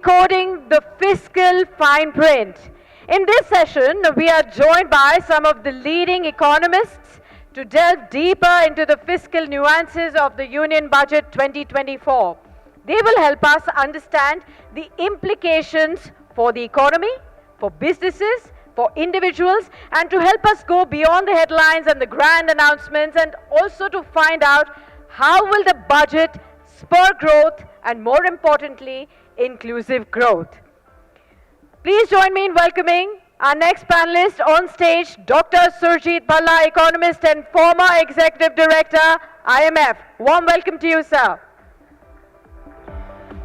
Decoding the fiscal fine print. In this session, we are joined by some of the leading economists to delve deeper into the fiscal nuances of the Union Budget 2024. They will help us understand the implications for the economy, for businesses, for individuals, and to help us go beyond the headlines and the grand announcements, and also to find out how will the budget spur growth and, more importantly, inclusive growth. Please join me in welcoming our next panelist on stage, Dr. Surjit Bhalla, economist and former executive director, IMF. Warm welcome to you, sir.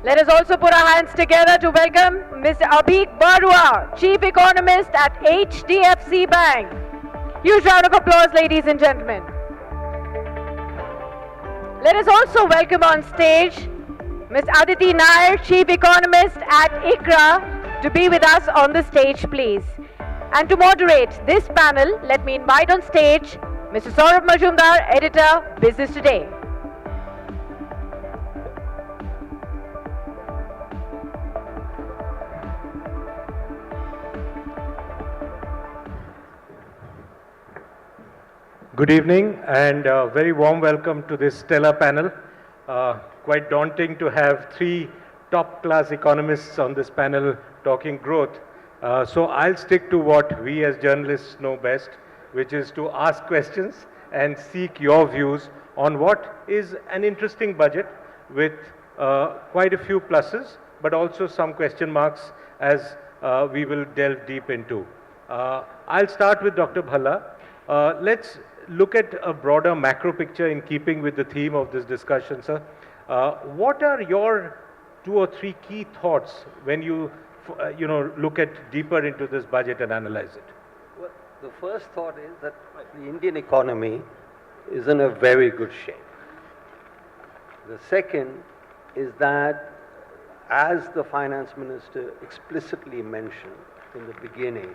Let us also put our hands together to welcome Mr. Abheek Barua, chief economist at HDFC Bank. Huge round of applause, ladies and gentlemen. Let us also welcome on stage Ms. Aditi Nayar, Chief Economist at ICRA, to be with us on the stage, please. And to moderate this panel, let me invite on stage Mr. Sourav Majumdar, Editor, Business Today. Good evening and a very warm welcome to this stellar panel. Quite daunting to have three top-class economists on this panel talking growth. So I'll stick to what we as journalists know best, which is to ask questions and seek your views on what is an interesting budget with quite a few pluses, but also some question marks as we will delve deep into. I'll start with Dr. Bhalla. Let's look at a broader macro picture in keeping with the theme of this discussion, sir. What are your 2 or 3 key thoughts when you, look at deeper into this budget and analyze it? Well, the first thought is that the Indian economy is in a very good shape. The second is that, as the finance minister explicitly mentioned in the beginning,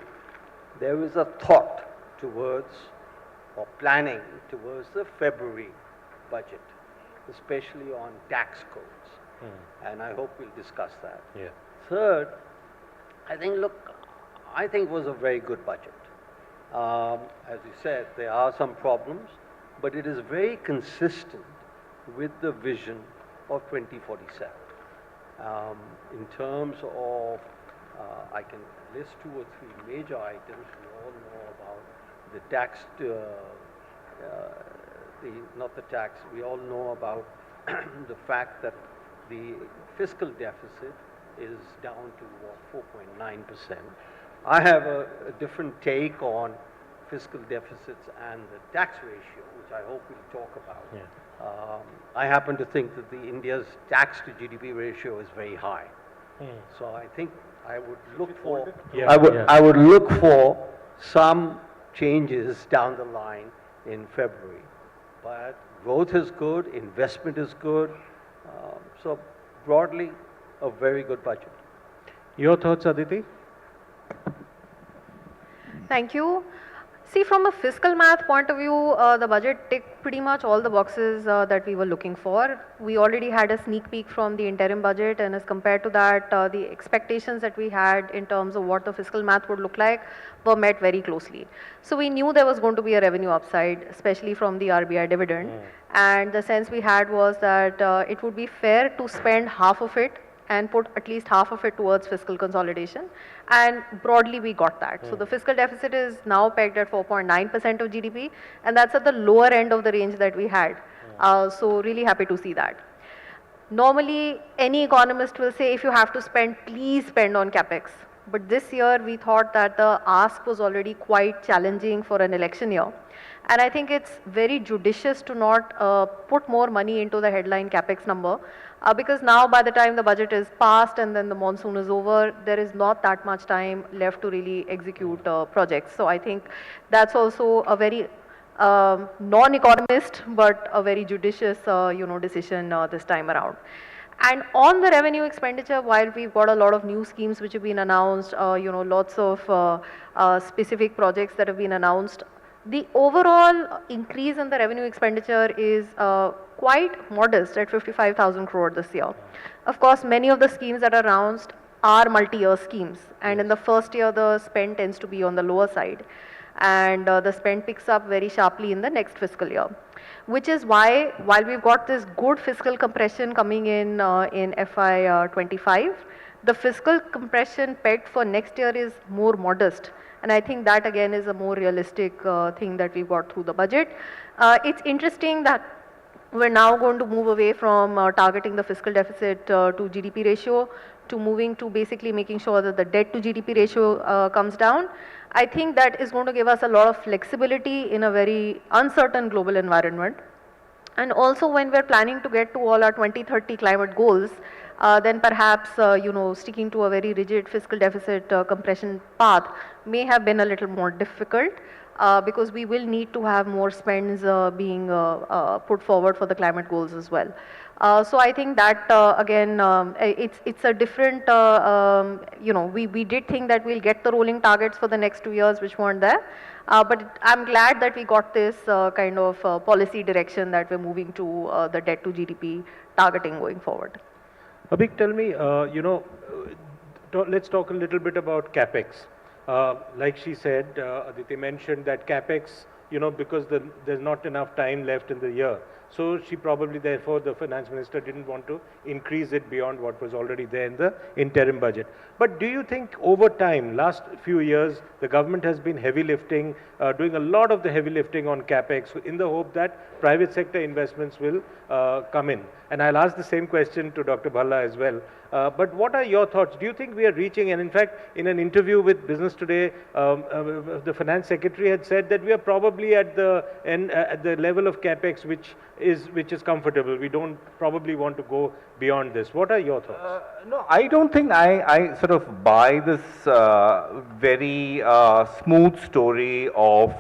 there is a thought towards or planning towards the February budget, especially on tax codes. And I hope we'll discuss that. Yeah. Third, I think it was a very good budget. As you said, there are some problems, but it is very consistent with the vision of 2047. In terms of, I can list 2 or 3 major items. We all know about the tax, we all know about the fact that the fiscal deficit is down to 4.9%. I have a different take on fiscal deficits and the tax ratio, which I hope we'll talk about. Yeah. I happen to think that the India's tax to GDP ratio is very high. So I think I would look for, I would look for some changes down the line in February. But growth is good, investment is good, so broadly a very good budget. Your thoughts, Aditi? Thank you. See, from a fiscal math point of view, the budget ticked pretty much all the boxes that we were looking for. We already had a sneak peek from the interim budget, and as compared to that, the expectations that we had in terms of what the fiscal math would look like were met very closely. So we knew there was going to be a revenue upside, especially from the RBI dividend. And the sense we had was that it would be fair to spend half of it and put at least half of it towards fiscal consolidation, and broadly we got that. So the fiscal deficit is now pegged at 4.9% of GDP, and that's at the lower end of the range that we had. So really happy to see that. Normally, any economist will say, if you have to spend, please spend on capex. But this year, we thought that the ask was already quite challenging for an election year. And I think it's very judicious to not put more money into the headline capex number, because now by the time the budget is passed and then the monsoon is over, there is not that much time left to really execute projects. So I think that's also a very non-economist, but a very judicious, decision this time around. And on the revenue expenditure, while we've got a lot of new schemes which have been announced, lots of specific projects that have been announced, the overall increase in the revenue expenditure is quite modest at 55,000 crore this year. Of course, many of the schemes that are announced are multi-year schemes, and in the first year the spend tends to be on the lower side, and the spend picks up very sharply in the next fiscal year, which is why while we've got this good fiscal compression coming in FY25, the fiscal compression pegged for next year is more modest, and I think that again is a more realistic thing that we've got through the budget. It's interesting that we're now going to move away from targeting the fiscal deficit to GDP ratio to moving to basically making sure that the debt to GDP ratio comes down. I think that is going to give us a lot of flexibility in a very uncertain global environment. And also when we're planning to get to all our 2030 climate goals, then perhaps, sticking to a very rigid fiscal deficit compression path may have been a little more difficult. Because we will need to have more spends being put forward for the climate goals as well. So I think that again, it's a different, we did think that we'll get the rolling targets for the next 2 years which weren't there. But I'm glad that we got this kind of policy direction that we're moving to the debt to GDP targeting going forward. Abheek, tell me, let's talk a little bit about capex. Like she said, Aditi mentioned that capex, because there's not enough time left in the year. So she probably, therefore, the finance minister didn't want to increase it beyond what was already there in the interim budget. But do you think over time, last few years, the government has been heavy lifting, doing a lot of the heavy lifting on capex in the hope that private sector investments will come in? And I'll ask the same question to Dr. Bhalla as well. But what are your thoughts? Do you think we are reaching, and in fact, in an interview with Business Today, the finance secretary had said that we are probably at the level of capex which is comfortable. We don't probably want to go beyond this. What are your thoughts? No, I don't think I sort of buy this very smooth story of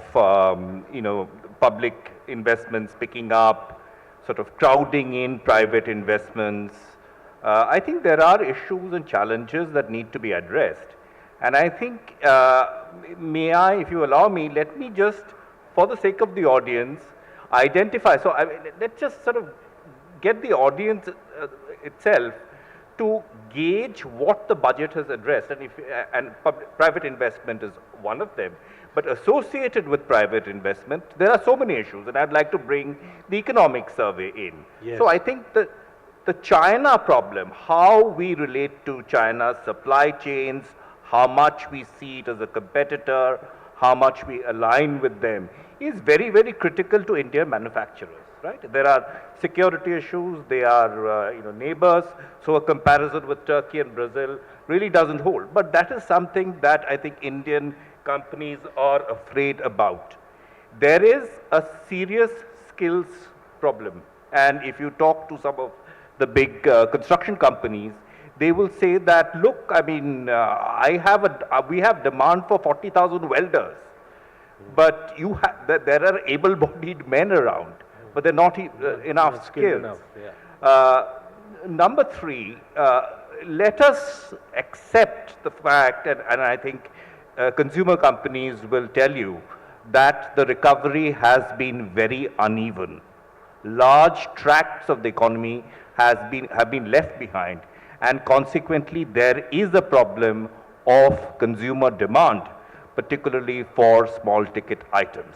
public investments picking up, sort of crowding in private investments. I think there are issues and challenges that need to be addressed. And I think, if you allow me, let me just, for the sake of the audience, identify. So let's just sort of get the audience itself to gauge what the budget has addressed. And private investment is one of them. But associated with private investment, there are so many issues. And I'd like to bring the economic survey in. Yes. So I think the China problem, how we relate to China's supply chains, how much we see it as a competitor, how much we align with them, is very, very critical to Indian manufacturers, right? There are security issues, they are neighbors, so a comparison with Turkey and Brazil really doesn't hold. But that is something that I think Indian companies are afraid about. There is a serious skills problem, and if you talk to some of the big construction companies, they will say that, look, I mean, we have demand for 40,000 welders, but there are able-bodied men around, but they're not enough skilled. Enough, yeah. Number three, let us accept the fact, and I think consumer companies will tell you that the recovery has been very uneven. Large tracts of the economy have been left behind, and consequently there is a problem of consumer demand, particularly for small ticket items.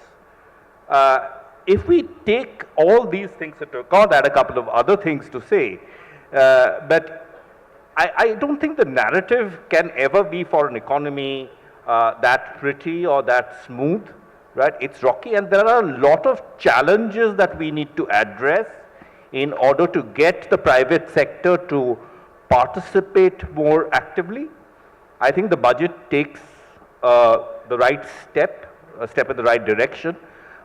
If we take all these things into account, I had a couple of other things to say, but I don't think the narrative can ever be for an economy that pretty or that smooth, right? It's rocky, and there are a lot of challenges that we need to address in order to get the private sector to participate more actively. I think the budget takes the right step, a step in the right direction,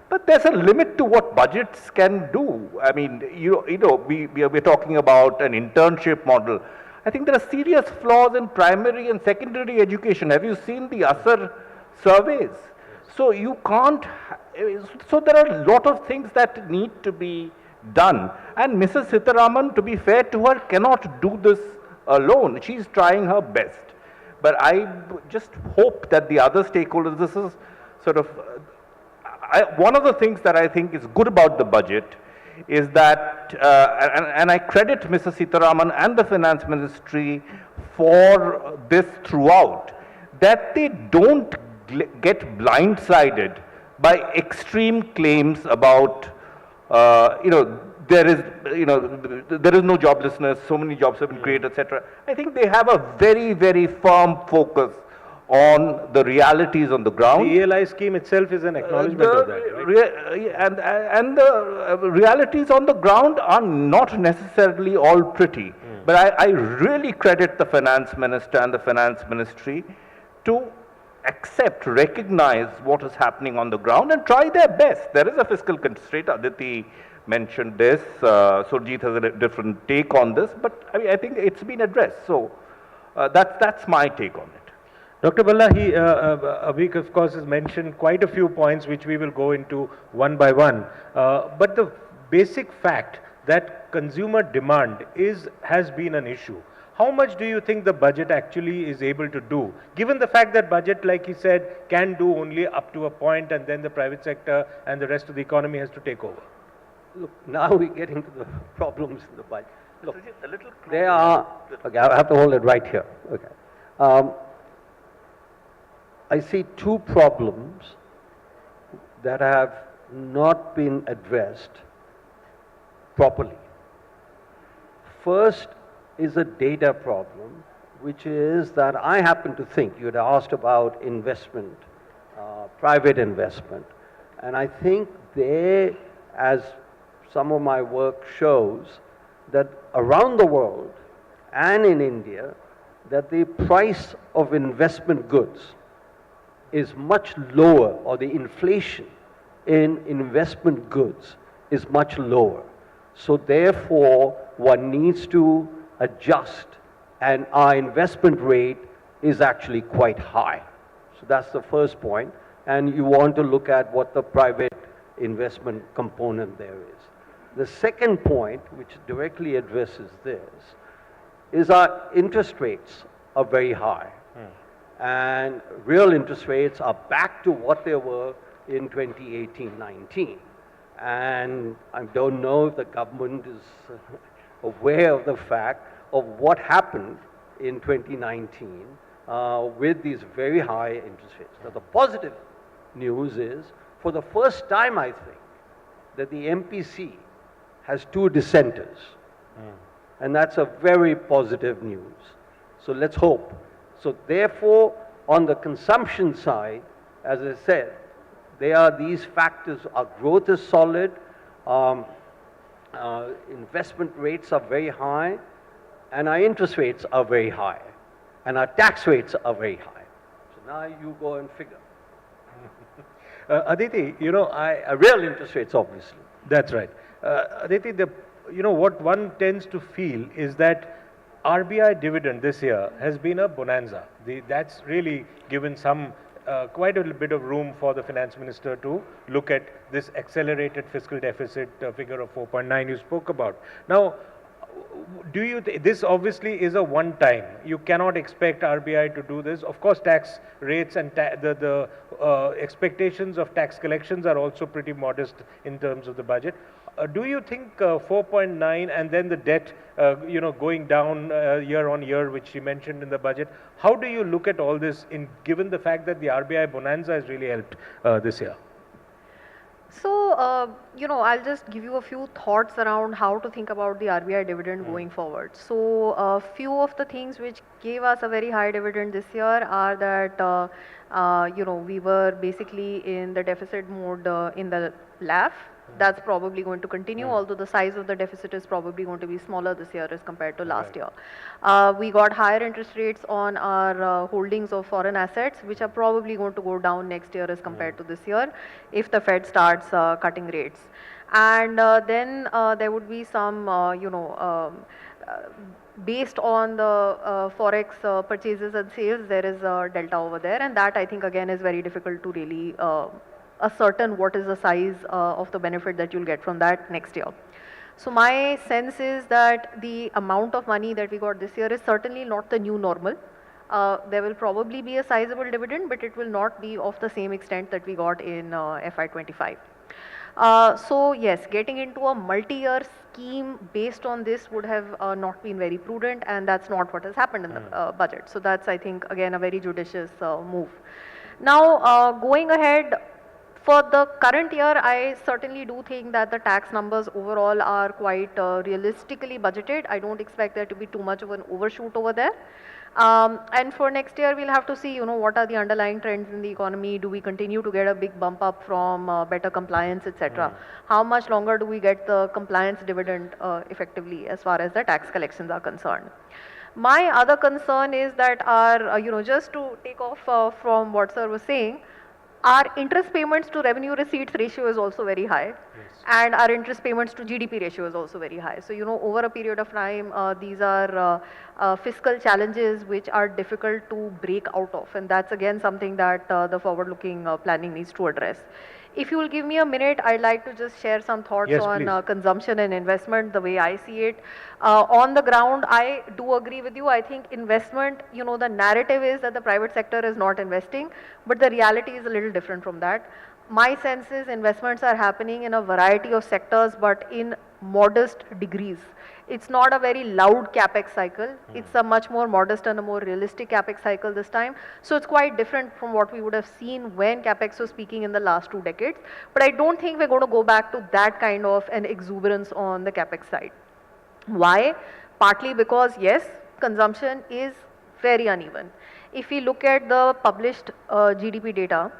but there's a limit to what budgets can do. I mean, we're talking about an internship model. I think there are serious flaws in primary and secondary education. Have you seen the ASR surveys? So you can't, so there are a lot of things that need to be done. And Mrs. Sitharaman, to be fair to her, cannot do this alone. She's trying her best. But I just hope that the other stakeholders, this is sort of, one of the things that I think is good about the budget is that, and I credit Mr. Sitaraman and the Finance Ministry for this throughout, that they don't get blindsided by extreme claims about, there is no joblessness, so many jobs have been created, etc. I think they have a very, very firm focus on the realities on the ground. The ELI scheme itself is an acknowledgement of that, right? And the realities on the ground are not necessarily all pretty. But I really credit the Finance Minister and the Finance Ministry to accept, recognize what is happening on the ground and try their best. There is a fiscal constraint. Aditi mentioned this. Surjit has a different take on this, but I think it's been addressed. So that's my take on it. Dr. Bhalla, Abheek, of course, has mentioned quite a few points which we will go into one by one. But the basic fact that consumer demand has been an issue. How much do you think the budget actually is able to do? Given the fact that budget, like he said, can do only up to a point and then the private sector and the rest of the economy has to take over. Look, now we get into the problems in the budget. Look, there are, okay, I have to hold it right here. Okay. I see two problems that have not been addressed properly. First is a data problem, which is that I happen to think, you had asked about investment, private investment, and I think there, as some of my work shows, that around the world and in India, that the price of investment goods is much lower, or the inflation in investment goods is much lower. So therefore, one needs to adjust, and our investment rate is actually quite high. So that's the first point, and you want to look at what the private investment component there is. The second point, which directly addresses this, is our interest rates are very high. And real interest rates are back to what they were in 2018-19. And I don't know if the government is aware of the fact of what happened in 2019 with these very high interest rates. Now, the positive news is, for the first time, I think, that the MPC has two dissenters. And that's a very positive news. So let's hope. So therefore, on the consumption side, as I said, there are these factors. Our growth is solid, investment rates are very high, and our interest rates are very high, and our tax rates are very high. So now you go and figure. Aditi, real interest rates, obviously. That's right. Aditi, what one tends to feel is that RBI dividend this year has been a bonanza. That's really given some quite a little bit of room for the finance minister to look at this accelerated fiscal deficit figure of 4.9 you spoke about. Now, do you this obviously is a one time. You cannot expect RBI to do this. Of course, tax rates and the expectations of tax collections are also pretty modest in terms of the budget. Do you think 4.9 and then the debt, going down year on year, which she mentioned in the budget, how do you look at all this given the fact that the RBI bonanza has really helped this year? So, I'll just give you a few thoughts around how to think about the RBI dividend going forward. So, a few of the things which gave us a very high dividend this year are that, we were basically in the deficit mode in the LAF. That's probably going to continue, although the size of the deficit is probably going to be smaller this year as compared to last year. We got higher interest rates on our holdings of foreign assets, which are probably going to go down next year as compared to this year if the Fed starts cutting rates. And then there would be some, based on the forex purchases and sales, there is a delta over there, and that I think again is very difficult to really ascertain what is the size of the benefit that you'll get from that next year. So my sense is that the amount of money that we got this year is certainly not the new normal. There will probably be a sizable dividend, but it will not be of the same extent that we got in FY25. So yes, getting into a multi-year scheme based on this would have not been very prudent, and that's not what has happened in the budget. So that's, I think, again, a very judicious move. Now, going ahead, for the current year, I certainly do think that the tax numbers overall are quite realistically budgeted. I don't expect there to be too much of an overshoot over there. And for next year, we'll have to see, you know, what are the underlying trends in the economy? Do we continue to get a big bump up from better compliance, etc.? How much longer do we get the compliance dividend effectively as far as the tax collections are concerned? My other concern is that our, you know, just to take off from what sir was saying, our interest payments to revenue receipts ratio is also very high, and our interest payments to GDP ratio is also very high. So, you know, over a period of time, these are fiscal challenges which are difficult to break out of, and that's again something that the forward-looking planning needs to address. If you will give me a minute, I'd like to just share some thoughts on consumption and investment, the way I see it. On the ground, I do agree with you. I think investment, you know, the narrative is that the private sector is not investing, but the reality is a little different from that. My sense is investments are happening in a variety of sectors, but in modest degrees. It's not a very loud capex cycle. It's a much more modest and a more realistic capex cycle this time. So it's quite different from what we would have seen when capex was peaking in the last 2 decades. But I don't think we're going to go back to that kind of an exuberance on the capex side. Why? Partly because, yes, consumption is very uneven. If we look at the published GDP data,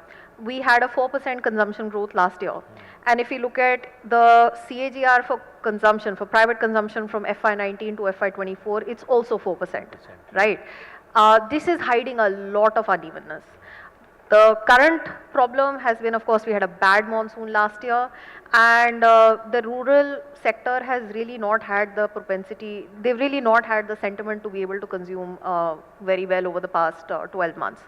we had a 4% consumption growth last year. And if you look at the CAGR for consumption, for private consumption from FY19 to FY24, it's also 4%, right? This is hiding a lot of unevenness. The current problem has been, of course, we had a bad monsoon last year, and the rural sector has really not had the propensity, they've really not had the sentiment to be able to consume very well over the past 12 months.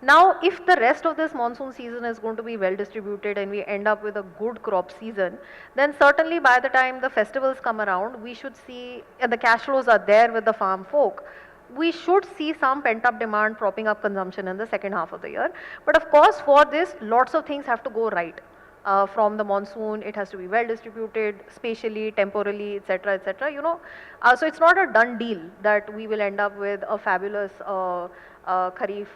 Now, if the rest of this monsoon season is going to be well distributed and we end up with a good crop season, then certainly by the time the festivals come around, we should see, and the cash flows are there with the farm folk, we should see some pent-up demand propping up consumption in the second half of the year. But of course, for this, lots of things have to go right. From the monsoon, it has to be well distributed, spatially, temporally, etc., etc. You know, so it's not a done deal that we will end up with a fabulous Kharif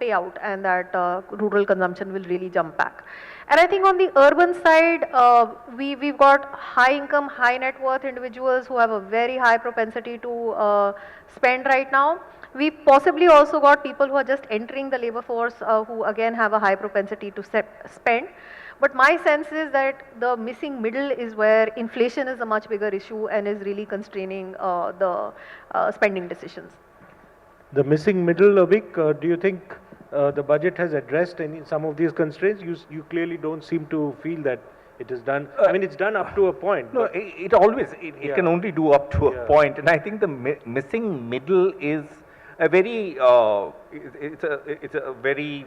payout and that rural consumption will really jump back. And I think on the urban side, we've got high income, high net worth individuals who have a very high propensity to spend right now. We possibly also got people who are just entering the labor force who again have a high propensity to spend. But my sense is that the missing middle is where inflation is a much bigger issue and is really constraining the spending decisions. The missing middle, Abheek, do you think the budget has addressed some of these constraints? You clearly don't seem to feel that it is done. I mean, it's done up to a point. No, it can only do up to a point. And I think the missing middle is a very, it's a very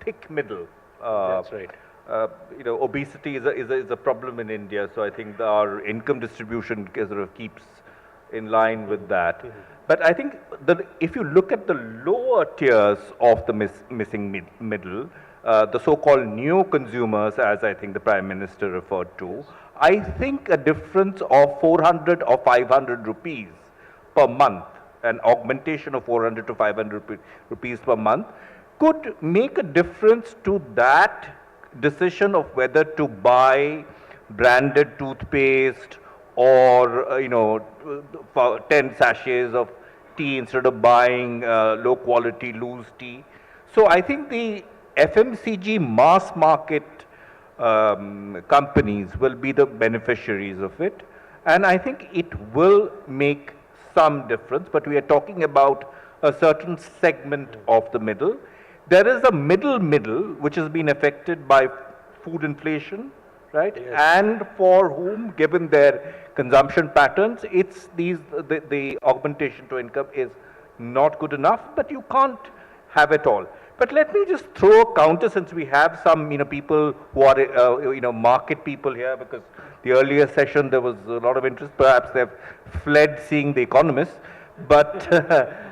thick middle. That's right. You know, obesity is a problem in India, so I think our income distribution sort of keeps in line with that. But I think that if you look at the lower tiers of the missing middle, the so-called new consumers, as I think the Prime Minister referred to, I think a difference of 400 or 500 rupees per month, an augmentation of 400 to 500 rupees per month, could make a difference to that decision of whether to buy branded toothpaste or, you know, 10 sachets of tea instead of buying low quality loose tea. So I think the FMCG mass market companies will be the beneficiaries of it, and I think it will make some difference, but we are talking about a certain segment of the middle. There is a middle which has been affected by food inflation, right? Yes. And for whom, given their consumption patterns, it's the augmentation to income is not good enough, but you can't have it all. But let me just throw a counter, since we have some, you know, people who are, you know, market people here, because the earlier session there was a lot of interest. Perhaps they've fled seeing The Economist. But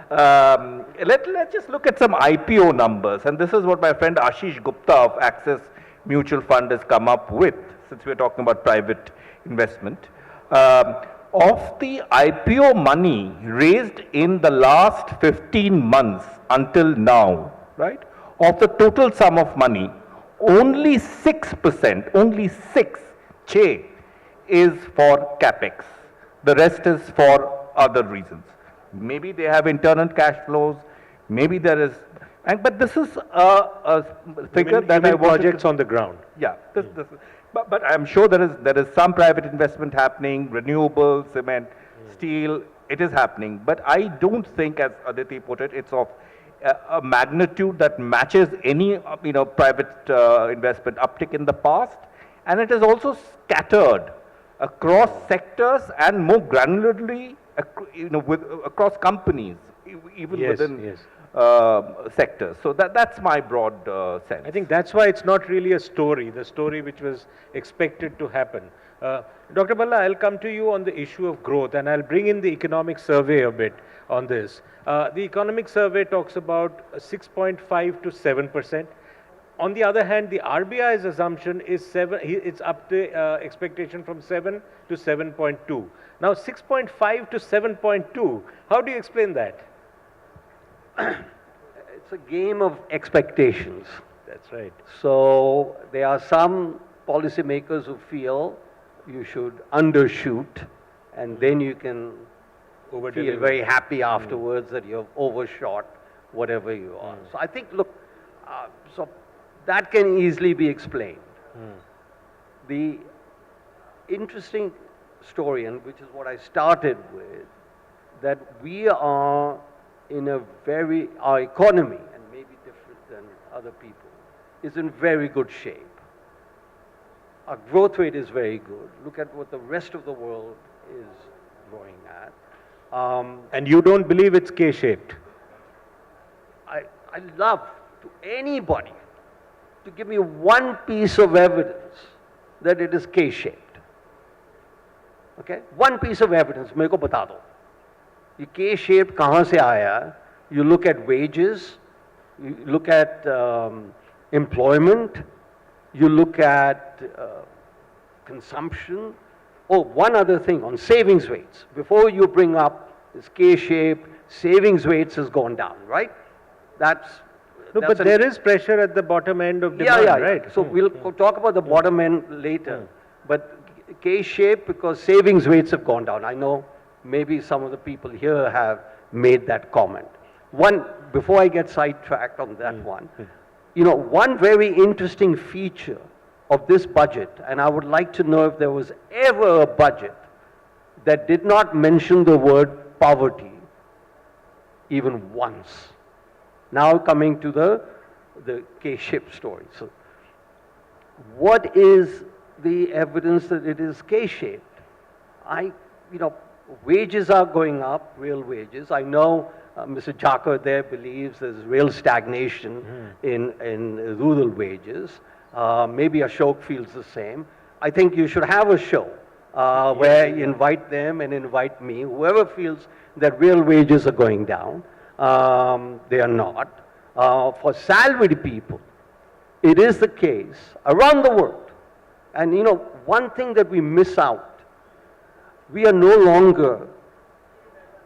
let's just look at some IPO numbers. And this is what my friend Ashish Gupta of Axis Mutual Fund has come up with since we're talking about private investment, of the IPO money raised in the last 15 months until now, right, of the total sum of money, only 6%, only 6, is for capex. The rest is for other reasons. Maybe they have internal cash flows, maybe there is, but this is a figure that I wanted projects on the ground. yeah, but I'm sure there is some private investment happening, renewables, cement, steel, it is happening. But I don't think, as Aditi put it, it's of a magnitude that matches any, private investment uptick in the past. And it is also scattered across sectors and more granularly, across companies, even within sectors. So that's my broad sense. I think that's why it's not really a story, the story which was expected to happen. Dr. Bhalla, I'll come to you on the issue of growth, and I'll bring in the economic survey a bit on this. The economic survey talks about 6.5 to 7%. On the other hand, the RBI's assumption is 7, it's up to expectation from 7 to 7.2. Now 6.5 to 7.2, how do you explain that? It's a game of expectations. That's right. So there are some policymakers who feel you should undershoot, and then you can feel very happy afterwards that you've overshot whatever you are. So I think, look, so that can easily be explained. The interesting story, and which is what I started with, that we are in a our economy, and maybe different than other people, is in very good shape. Our growth rate is very good. Look at what the rest of the world is growing at. And you don't believe it's K-shaped? I love to anybody to give me one piece of evidence that it is K-shaped. Okay? One piece of evidence, मेरे को बता दो. ये K-shaped कहाँ से आया? You look at wages, you look at employment, you look at consumption. Oh, one other thing on savings rates. Before you bring up this K-shaped, savings rates has gone down, right? No, but there is pressure at the bottom end of demand, right? So we'll talk about the bottom end later. But K-shaped because savings rates have gone down. I know maybe some of the people here have made that comment. Before I get sidetracked on that one, one very interesting feature of this budget, and I would like to know if there was ever a budget that did not mention the word poverty even once. Now coming to the K-shaped story. So what is the evidence that it is K-shaped? Wages are going up, real wages. I know Mr. Jakar there believes there's real stagnation in rural wages. Maybe Ashok feels the same. I think you should have a show where you invite them and invite me. Whoever feels that real wages are going down, they are not. For salaried people, it is the case around the world. And one thing that we miss out, we are no longer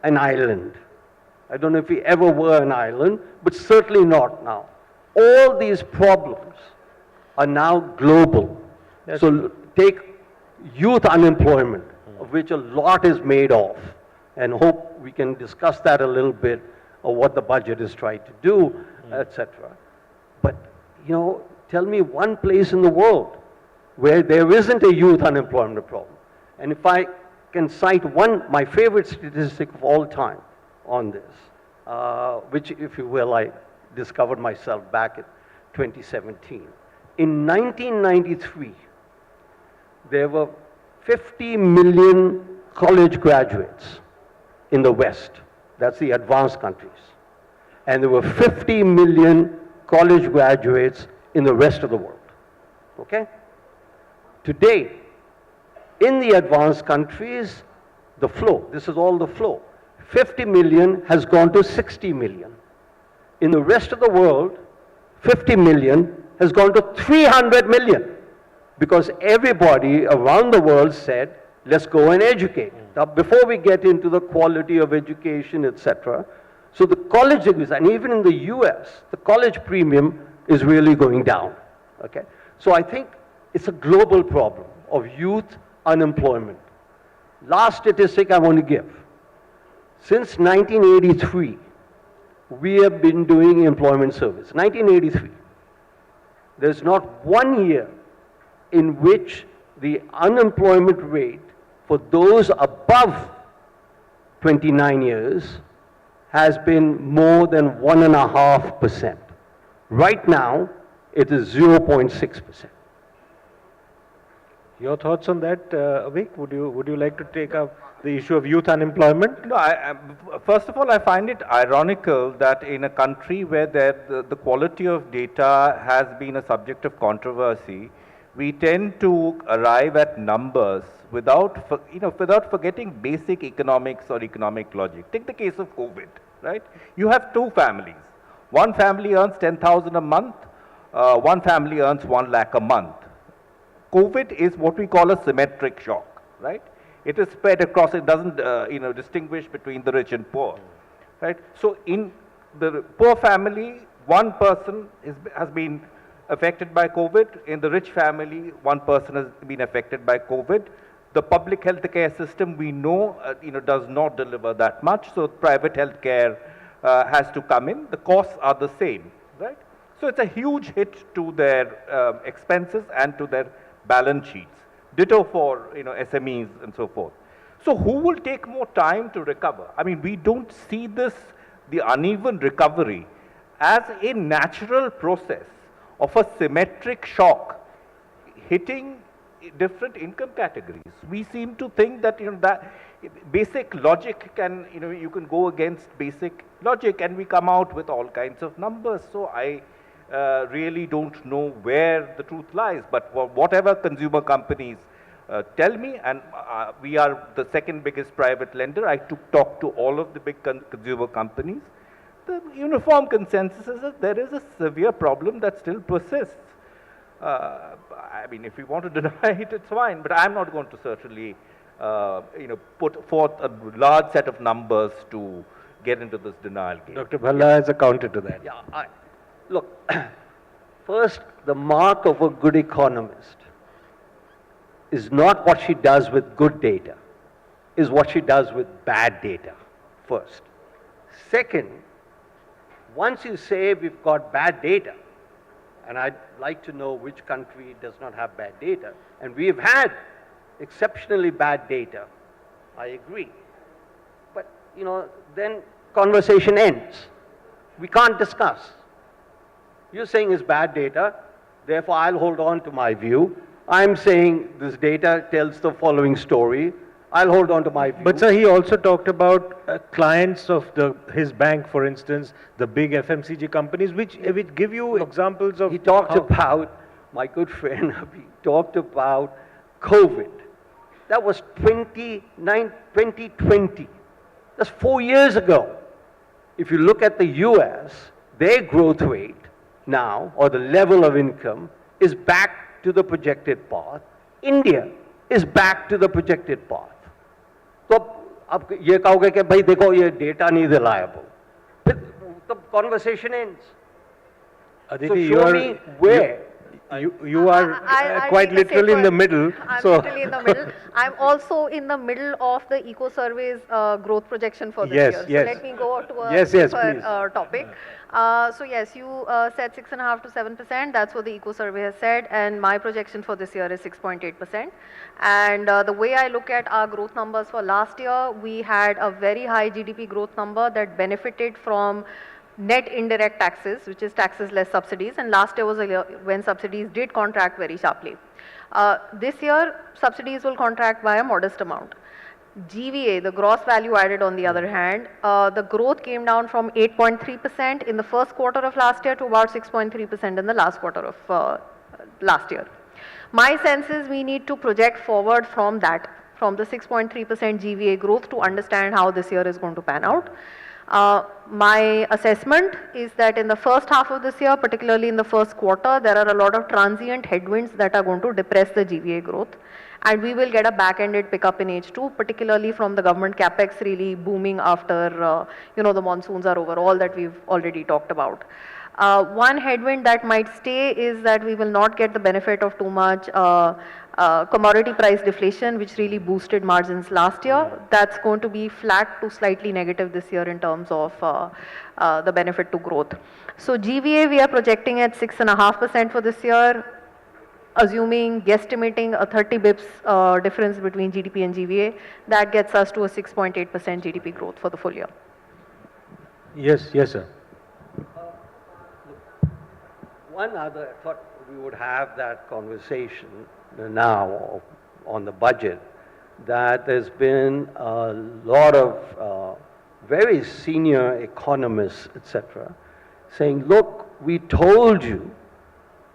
an island. I don't know if we ever were an island, but certainly not now. All these problems are now global. So take youth unemployment, of which a lot is made of, and hope we can discuss that a little bit, of what the budget is trying to do, etc. But, tell me one place in the world where there isn't a youth unemployment problem. And if I can cite my favorite statistic of all time on this, which, if you will, I discovered myself back in 2017. In 1993, there were 50 million college graduates in the West. That's the advanced countries. And there were 50 million college graduates in the rest of the world. Okay? Today, in the advanced countries, the flow, this is all the flow, 50 million has gone to 60 million. In the rest of the world, 50 million has gone to 300 million. because everybody around the world said, let's go and educate. Now, before we get into the quality of education, etc., so the college degrees, and even in the US, the college premium is really going down, okay? So I think it's a global problem of youth unemployment. Last statistic I want to give. Since 1983, we have been doing employment surveys. 1983. There's not one year in which the unemployment rate for those above 29 years has been more than 1.5%. Right now, it is 0.6%. Your thoughts on that, Abheek? Would you like to take up the issue of youth unemployment? No, first of all, I find it ironical that in a country where the quality of data has been a subject of controversy, we tend to arrive at numbers without forgetting basic economics or economic logic. Take the case of COVID, right? You have two families. One family earns 10,000 a month. One family earns 1 lakh a month. COVID is what we call a symmetric shock, right? It is spread across, it doesn't distinguish between the rich and poor, right? So in the poor family, one person has been affected by COVID. In the rich family, one person has been affected by COVID. The public health care system, we know, does not deliver that much, so private health care has to come in. The costs are the same, right? So it's a huge hit to their expenses and to their balance sheets. Ditto for SMEs and so forth. So who will take more time to recover? I mean, we don't see this, the uneven recovery, as a natural process of a symmetric shock hitting different income categories. We seem to think that that basic logic can you can go against basic logic, and we come out with all kinds of numbers. So I really don't know where the truth lies, but whatever consumer companies tell me, and we are the second biggest private lender, I talk to all of the big consumer companies. The uniform consensus is that there is a severe problem that still persists. I mean, if you want to deny it, it's fine, but I'm not going to certainly put forth a large set of numbers to get into this denial game. Dr. Bhalla has a counter to that. Yeah, look, first, the mark of a good economist is not what she does with good data, is what she does with bad data, first. Second, once you say we've got bad data, and I'd like to know which country does not have bad data, and we've had exceptionally bad data, I agree. But, then conversation ends. We can't discuss. You're saying it's bad data, therefore I'll hold on to my view. I'm saying this data tells the following story. I'll hold on to my view. But sir, he also talked about clients of his bank, for instance, the big FMCG companies, which give you examples of... He talked about, my good friend, he talked about COVID. That was 2020. That's 4 years ago. If you look at the US, their growth rate now, or the level of income, is back to the projected path. India is back to the projected path. तो अब ये कहोगे कि भाई देखो ये data नहीं reliable. The conversation ends. Aditi, so show me where. You are quite literally in the middle. I'm literally in the middle. I'm also in the middle of the Eco Survey's growth projection for this year. So let me go to a deeper topic. So yes, you said 6.5 to 7%. That's what the Eco Survey has said, and my projection for this year is 6.8%. And the way I look at our growth numbers for last year, we had a very high GDP growth number that benefited from net indirect taxes, which is taxes less subsidies, and last year was a year when subsidies did contract very sharply. This year, subsidies will contract by a modest amount. GVA, the gross value added on the other hand, the growth came down from 8.3% in the first quarter of last year to about 6.3% in the last quarter of last year. My sense is we need to project forward from that, from the 6.3% GVA growth to understand how this year is going to pan out. My assessment is that in the first half of this year, particularly in the first quarter, there are a lot of transient headwinds that are going to depress the GVA growth. And we will get a back-ended pickup in H2, particularly from the government capex really booming after, the monsoons are over, all that we've already talked about. One headwind that might stay is that we will not get the benefit of too much commodity price deflation, which really boosted margins last year. That's going to be flat to slightly negative this year in terms of the benefit to growth. So GVA, we are projecting at 6.5% for this year, guesstimating a 30 bips difference between GDP and GVA. That gets us to a 6.8% GDP growth for the full year. Yes, sir. One other, I thought we would have that conversation now on the budget, that there's been a lot of very senior economists, etc., saying, look, we told you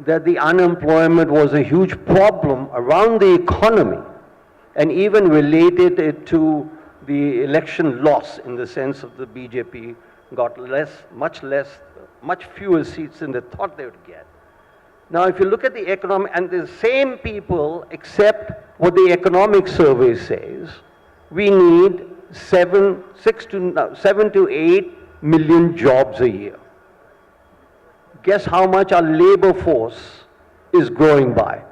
that the unemployment was a huge problem around the economy, and even related it to the election loss in the sense of the BJP got much fewer seats than they thought they would get. Now, if you look at the economic, and the same people accept what the economic survey says, we need 7 to 8 million jobs a year. Guess how much our labor force is growing by?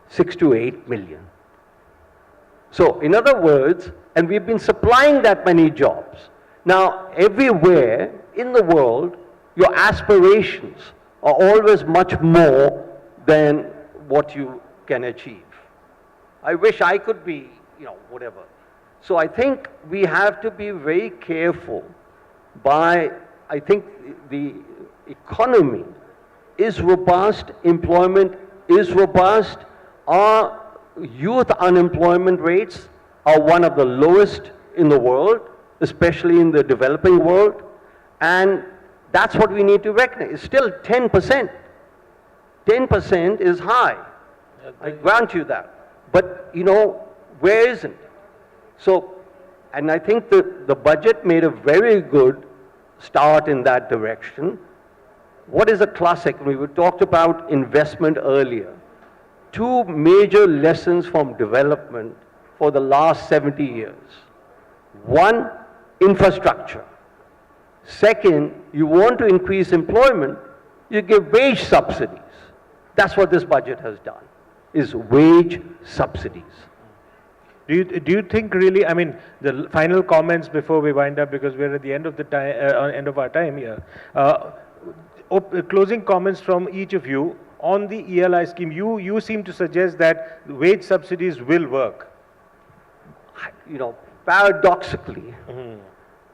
6 to 8 million. So, in other words, and we've been supplying that many jobs. Now, everywhere in the world, your aspirations are always much more than what you can achieve. I wish I could be, whatever. So I think we have to be very careful I think the economy is robust, employment is robust, our youth unemployment rates are one of the lowest in the world, especially in the developing world, and that's what we need to recognize. It's still 10%. 10% is high. I grant you that. But, where isn't it? So, and I think the budget made a very good start in that direction. What is a classic? We talked about investment earlier. Two major lessons from development for the last 70 years. One, infrastructure. Second, you want to increase employment, you give wage subsidies. That's what this budget has done, is wage subsidies. Do you think really, the final comments before we wind up, because we're at the end of the time, end of our time here. Closing comments from each of you on the ELI scheme. You seem to suggest that wage subsidies will work. Paradoxically,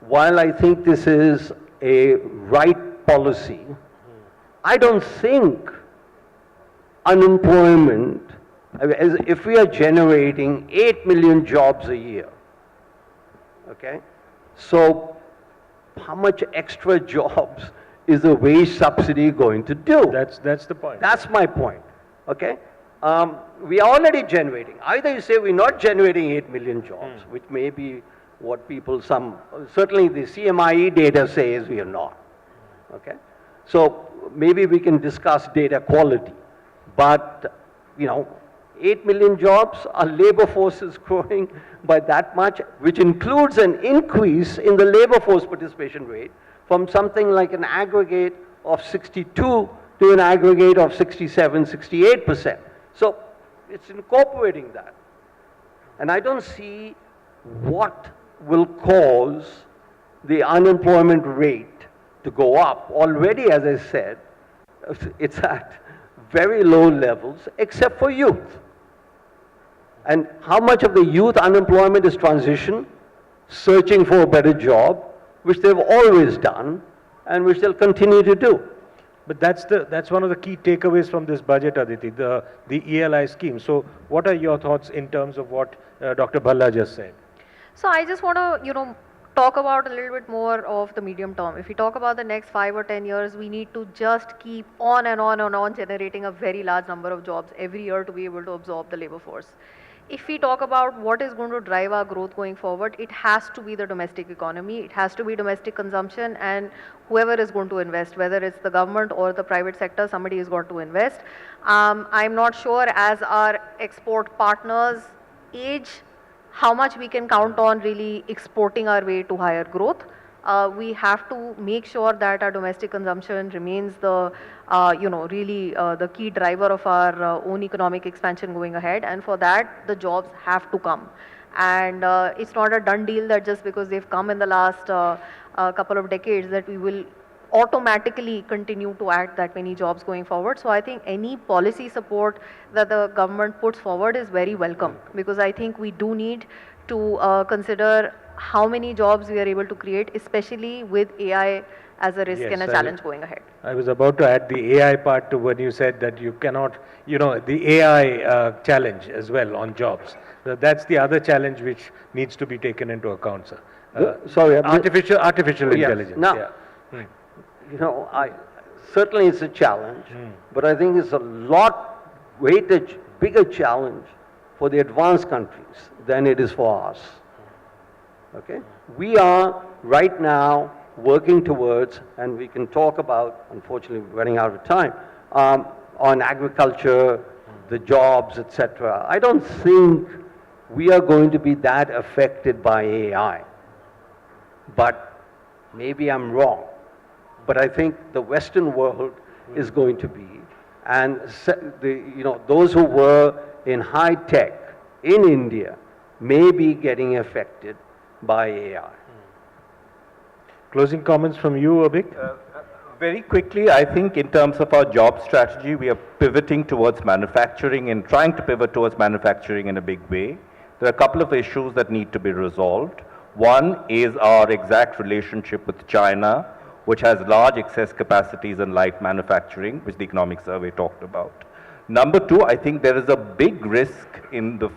while I think this is a right policy, I don't think unemployment, if we are generating 8 million jobs a year, okay, so how much extra jobs is a wage subsidy going to do? That's the point. That's my point, okay? We are already generating. Either you say we're not generating 8 million jobs, which may be what people, certainly the CMIE data says we are not, okay? So maybe we can discuss data quality, but, 8 million jobs, our labor force is growing by that much, which includes an increase in the labor force participation rate from something like an aggregate of 62 to an aggregate of 67, 68%. So it's incorporating that. And I don't see what will cause the unemployment rate to go up. Already, as I said, it's at very low levels, except for youth. And how much of the youth unemployment is transition, searching for a better job, which they've always done, and which they'll continue to do. But that's one of the key takeaways from this budget, Aditi, the ELI scheme. So what are your thoughts in terms of what Dr. Bhalla just said? So I just want to, talk about a little bit more of the medium term. If we talk about the next 5 or 10 years, we need to just keep on and on and on generating a very large number of jobs every year to be able to absorb the labor force. if we talk about what is going to drive our growth going forward, it has to be the domestic economy, it has to be domestic consumption, and whoever is going to invest, whether it's the government or the private sector, somebody is going to invest. I'm not sure as our export partners age, how much we can count on really exporting our way to higher growth. We have to make sure that our domestic consumption remains the, really the key driver of our own economic expansion going ahead. And for that, the jobs have to come. And it's not a done deal that just because they've come in the last couple of decades that we will automatically continue to add that many jobs going forward. So I think any policy support that the government puts forward is very welcome, because I think we do need to consider how many jobs we are able to create, especially with AI as a risk and a challenge going ahead. I was about to add the AI part to when you said that you cannot, the AI challenge as well on jobs. That's the other challenge which needs to be taken into account, sir. Sorry, artificial intelligence. Now, certainly it's a challenge, but I think it's a lot bigger challenge for the advanced countries than it is for us. Okay? We are right now working towards, and we can talk about, unfortunately running out of time, on agriculture, the jobs, etc. I don't think we are going to be that affected by AI. But maybe I'm wrong. But I think the Western world is going to be. And those who were in high tech in India may be getting affected by AI. Closing comments from you, Abheek? Very quickly, I think in terms of our job strategy, we are pivoting towards manufacturing and trying to pivot towards manufacturing in a big way. There are a couple of issues that need to be resolved. One is our exact relationship with China, which has large excess capacities in light manufacturing, which the economic survey talked about. Number two, I think there is a big risk in the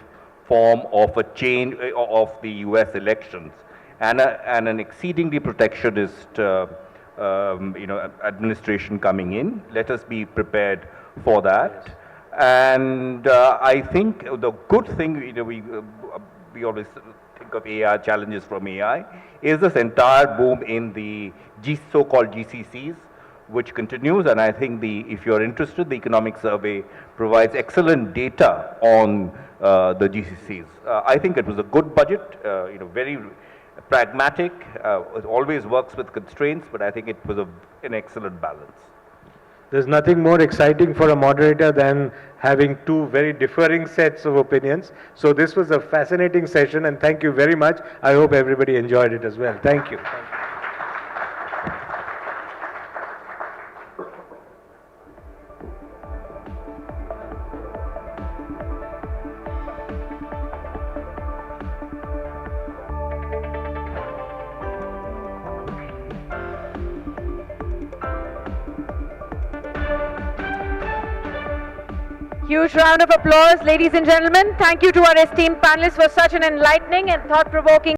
form of a change of the US elections and an exceedingly protectionist administration coming in. Let us be prepared for that. And I think the good thing, we always think of AI, challenges from AI, is this entire boom in the so-called GCCs, which continues. And I think if you're interested, the economic survey provides excellent data on the GCCs. I think it was a good budget, very pragmatic. It always works with constraints, but I think it was an excellent balance. There's nothing more exciting for a moderator than having two very differing sets of opinions. So this was a fascinating session, and thank you very much. I hope everybody enjoyed it as well. Thank you. Huge round of applause, ladies and gentlemen. Thank you to our esteemed panelists for such an enlightening and thought-provoking